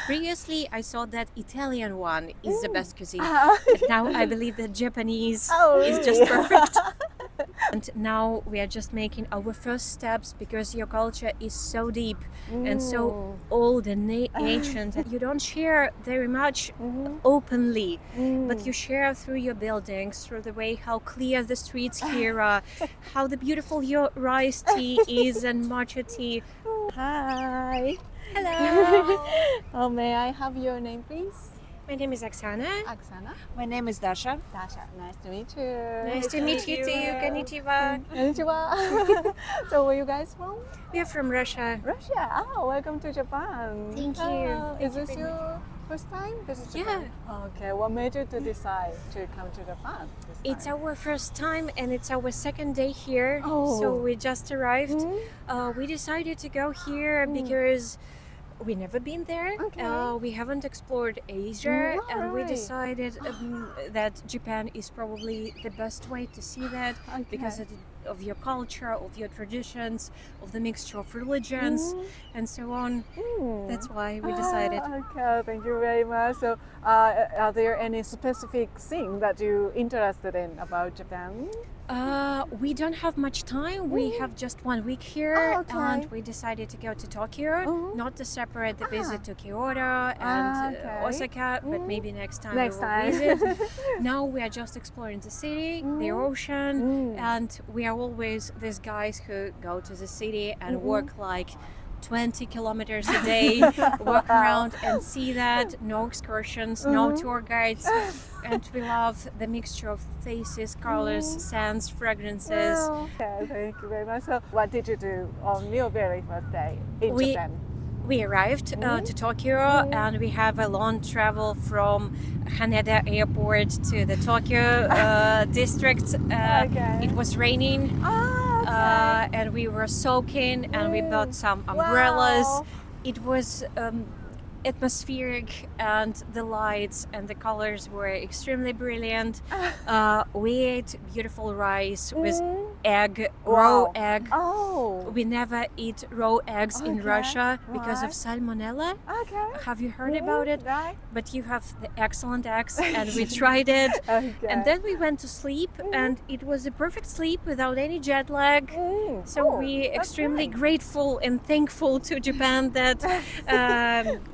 Previously, I thought that Italian one is the best cuisine. But now I believe that Japanese is just perfect. And now we are just making our first steps because your culture is so deep and so old and ancient. And you don't share very much openly, but you share through your buildings, through the way how clear the streets here are, how the beautiful your rice tea is and matcha tea. Hi. Hello. May I have your name, please? My name is Oksana. Oksana. My name is Dasha. Dasha. Nice to meet you. Nice to meet you too. Konnichiwa. Konnichiwa. So where you guys from? We are from Russia. Russia. Oh, welcome to Japan. Thank you. Is Thank you this very your first time visit Yeah. Japan? Okay. What made you to decide to come to Japan this time? It's our first time and it's our second day here. Oh. So we just arrived. We decided to go here because we never been there. Okay. We haven't explored Asia, and we Right. decided that Japan is probably the best way to see that because of your culture, of your traditions, of the mixture of religions, and so on. That's why we decided. Okay, thank you very much. So, are there any specific thing that you're interested in about Japan? We don't have much time. We have just 1 week here, okay. and we decided to go to Tokyo, not to separate the visit to Kyoto and okay. Osaka, but maybe next time Next we will time. visit. Now we are just exploring the city, the ocean, and we are always these guys who go to the city and work like 20 kilometers a day, walk around and see that. No excursions, no tour guides. And we love the mixture of faces, colors, scents, fragrances. Okay, thank you very much. So, what did you do on your very first day in Japan? We arrived to Tokyo and we have a long travel from Haneda airport to the Tokyo district. It was raining. And we were soaking and we bought some umbrellas. Wow. It was atmospheric and the lights and the colors were extremely brilliant. We ate beautiful rice with egg, raw egg. Oh. We never eat raw eggs in Russia because of salmonella. Okay. Have you heard about it? Right. But you have the excellent eggs and we tried it. And then we went to sleep and it was a perfect sleep without any jet lag. So we extremely grateful and thankful to Japan that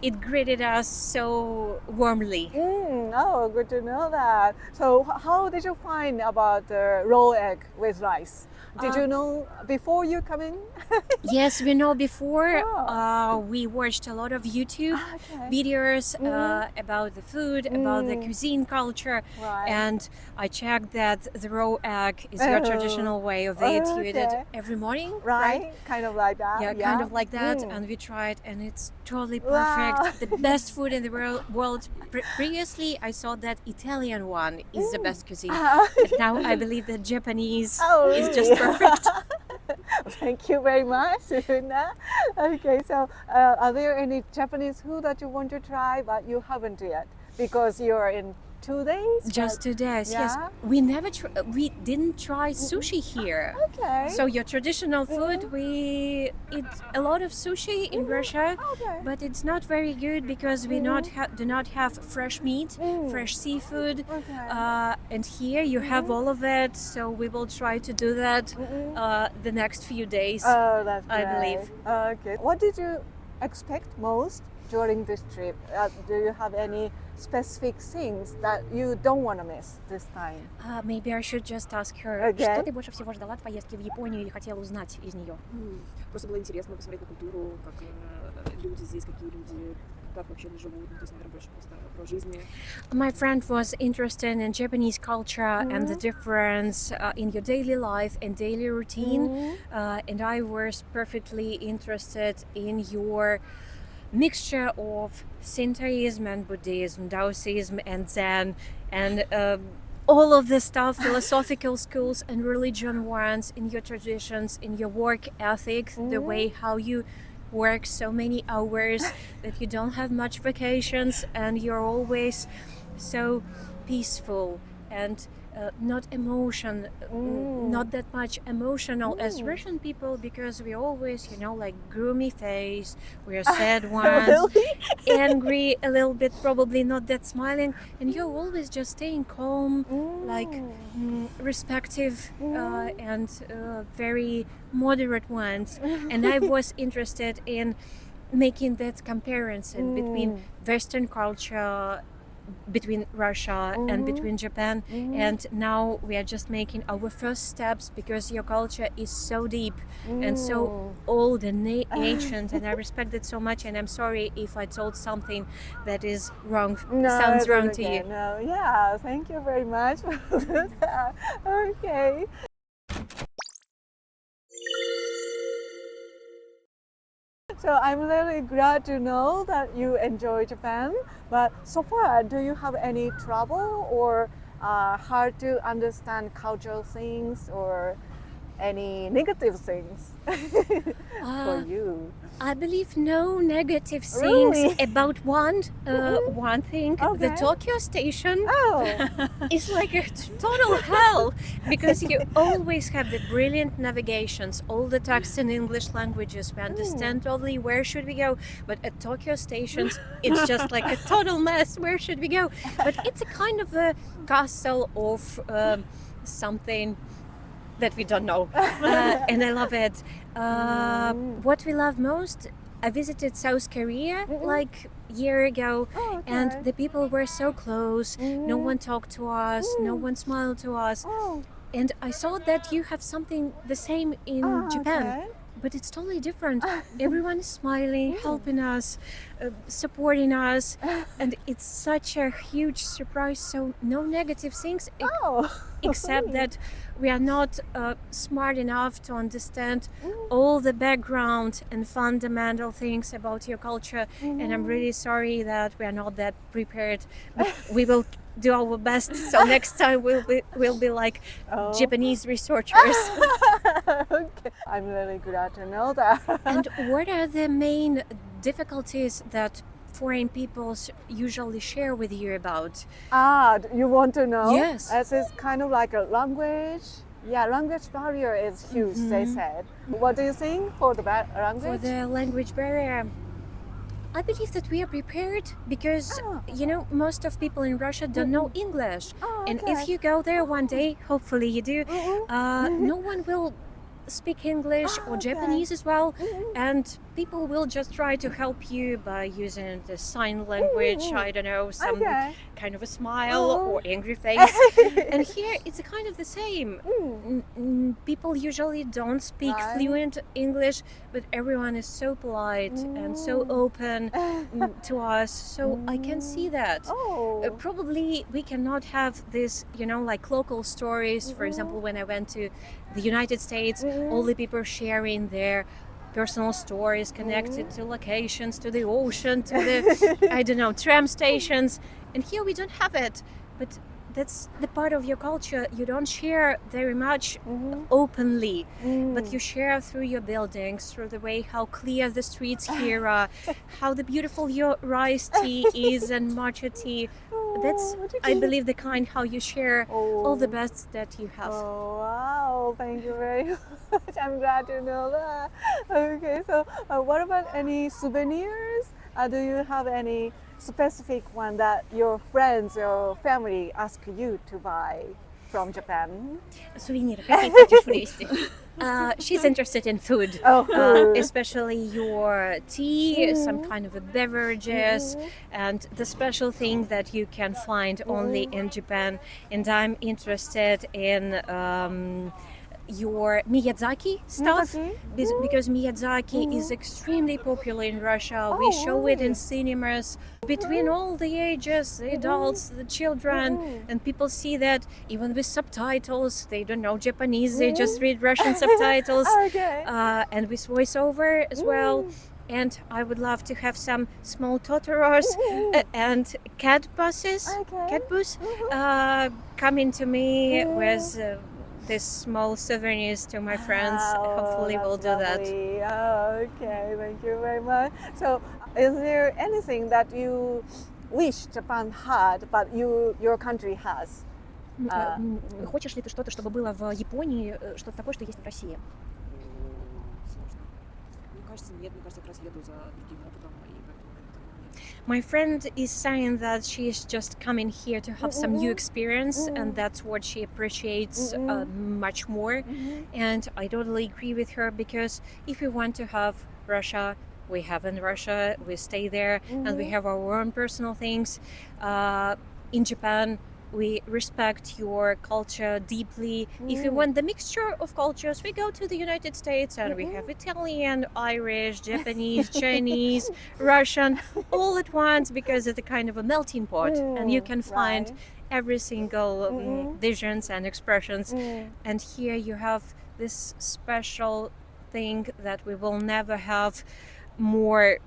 it greeted us so warmly. Oh, good to know that. So, how did you find about raw egg with rice? Did you know before you come in? Yes, we know before. We watched a lot of YouTube videos about the food, about the cuisine culture, and I checked that the raw egg is your traditional way of it. You eat it every morning, right? Kind of like that. Yeah, kind of like that. And we tried, and it's totally perfect. The best food in the world. Previously, I thought that Italian one is the best cuisine, but now I believe that Japanese is just perfect. Thank you very much, Suna. Okay, so are there any Japanese food that you want to try but you haven't yet because you're in 2 days? Just 2 days, yes. Yeah. We didn't try sushi here. Okay. So your traditional food, we eat a lot of sushi in Russia, but it's not very good because we do not have fresh meat, fresh seafood, and here you have all of it. So we will try to do that the next few days. Oh, that's I great. believe. Okay. What did you expect most during this trip? Do you have any specific things that you don't want to miss this time? Maybe I should just ask her. Okay. Что ты больше всего ждала от поездки в Японию или хотела узнать из нее? Просто было интересно посмотреть на культуру, как люди здесь, какие люди, как вообще они живут. Ну, то есть, наверное, больше просто про жизнь. My friend was interested in Japanese culture and the difference in your daily life and daily routine, and I was perfectly interested in your mixture of Shintoism and Buddhism, Taoism and Zen, and all of the stuff, philosophical schools and religion ones in your traditions, in your work ethic, the way how you work so many hours that you don't have much vacations and you're always so peaceful and not not that much emotional as Russian people, because we always, like gloomy face, we're sad ones, Really? angry a little bit, probably not that smiling, and you're always just staying calm, like respective and very moderate ones. And I was interested in making that comparison between Western culture, between Russia and between Japan, and now we are just making our first steps, because your culture is so deep and so old and ancient, and I respect it so much, and I'm sorry if I told something that is wrong, No, sounds it's wrong okay. to you. No, yeah, thank you very much. Okay. So I'm really glad to know that you enjoy Japan. But so far, do you have any trouble or hard to understand cultural things or any negative things for you? I believe no negative things Really? about one thing. The Okay. Tokyo station Oh, is like a total hell, because you always have the brilliant navigations, all the text in English languages. We understand totally where should we go, but at Tokyo stations it's just like a total mess. Where should we go? But it's a kind of a castle of something that we don't know, and I love it. What we love most, I visited South Korea like a year ago, oh, okay. and the people were so close. No one talked to us, no one smiled to us, Oh, and I saw that you have something the same in Japan. okay. But it's totally different. Everyone is smiling, helping us, supporting us, and it's such a huge surprise. So no negative things, Oh, except that we are not smart enough to understand all the background and fundamental things about your culture. And I'm really sorry that we are not that prepared. But we will do our best. So next time we'll be like Japanese researchers. Okay. I'm really glad to know that. And what are the main difficulties that foreign peoples usually share with you about? You want to know? Yes. As it's kind of like a language. Yeah, language barrier is huge, they said. What do you think for the language? For the language barrier, I believe that we are prepared, because most of people in Russia don't know English, and if okay. you go there one day, hopefully you do, no one will speak English or okay. Japanese as well, and people will just try to help you by using the sign language. I don't know, some Okay. kind of a smile or angry face. And here it's kind of the same. People usually don't speak Right. fluent English, but everyone is so polite and so open to us, so I can see that. Oh. Probably we cannot have this, like local stories. For example, when I went to the United States, all the people sharing their personal stories connected to locations, to the ocean, to the, I don't know, tram stations. And here we don't have it. But that's the part of your culture you don't share very much openly, but you share through your buildings, through the way how clear the streets here are, how the beautiful your rice tea is and matcha tea. That's, I believe, the kind how you share all the best that you have. Oh, wow. Thank you very much. I'm glad to know that. Okay, so what about any souvenirs? Do you have any specific one that your friends or family ask you to buy from Japan? Souvenir, какие хочешь привезти? She's interested in food, food. especially your tea, some kind of a beverages, and the special thing that you can find only in Japan. And I'm interested in your Miyazaki stuff, because Miyazaki is extremely popular in Russia. We show it in cinemas between all the ages, the adults, the children, and people see that even with subtitles. They don't know Japanese, they just read Russian subtitles, Okay. and with voiceover as well. And I would love to have some small Totoros and cat buses, Okay. cat bus, coming to me with these small souvenirs to my friends. Hopefully we'll do that. Oh, okay, thank you very much. So, is there anything that you wish Japan had, but your country has? Хочешь ли ты что-то, чтобы было в Японии, что-то такое, что есть в России? Сложно. Мне кажется, нет. Мне кажется, я как раз еду за другим опытом, и поэтому, наверное, нет. My friend is saying that she is just coming here to have some new experience, and that's what she appreciates much more. And I totally agree with her, because if we want to have Russia, we have in Russia, we stay there, and we have our own personal things. In Japan, we respect your culture deeply. If we want the mixture of cultures, we go to the United States and we have Italian, Irish, Japanese, Chinese, Russian, all at once, because it's a kind of a melting pot, and you can find every single visions and expressions. And here you have this special thing that we will never have more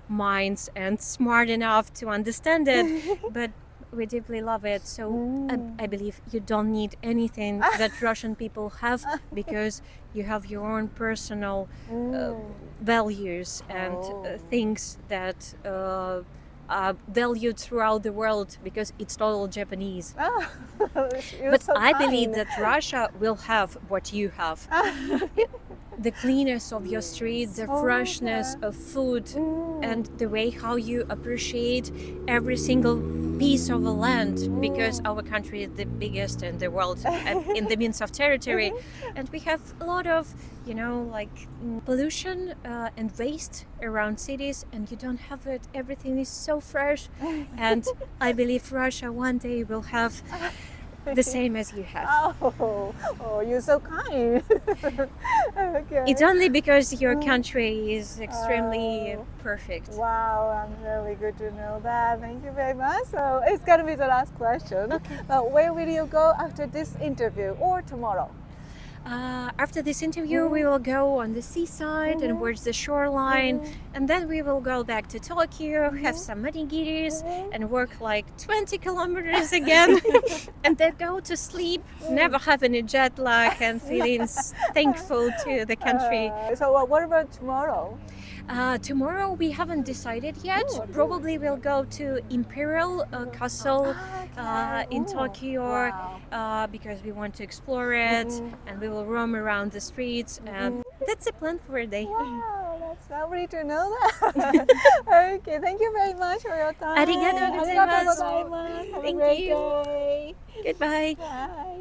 minds and smart enough to understand it, but we deeply love it. So I believe you don't need anything that Russian people have, because you have your own personal values and things that are valued throughout the world, because it's all Japanese. But So I believe kind. that Russia will have what you have. The cleanness of your street, the freshness of food, and the way how you appreciate every single piece of the land, because our country is the biggest in the world in the means of territory, and we have a lot of, like pollution and waste around cities, and you don't have it. Everything is so fresh, and I believe Russia one day will have the same as you have. Oh, you're so kind. Okay. It's only because your country is extremely perfect. Wow, I'm really good to know that. Thank you very much. So it's gonna be the last question. Okay. But where will you go after this interview, or tomorrow? After this interview, we will go on the seaside and watch the shoreline, and then we will go back to Tokyo, have some onigiris, and work like 20 kilometers again, and then go to sleep, never have any jet lag, and feeling thankful to the country. So what about tomorrow? Tomorrow we haven't decided yet. Probably we'll go to Imperial Castle in Tokyo, because we want to explore it, and we will roam around the streets, and that's the plan for a day. Wow, that's lovely to know that. Okay, thank you very much for your time. ありがとうございます。 ありがとうございます。Have a Thank great you. day. Goodbye. Bye.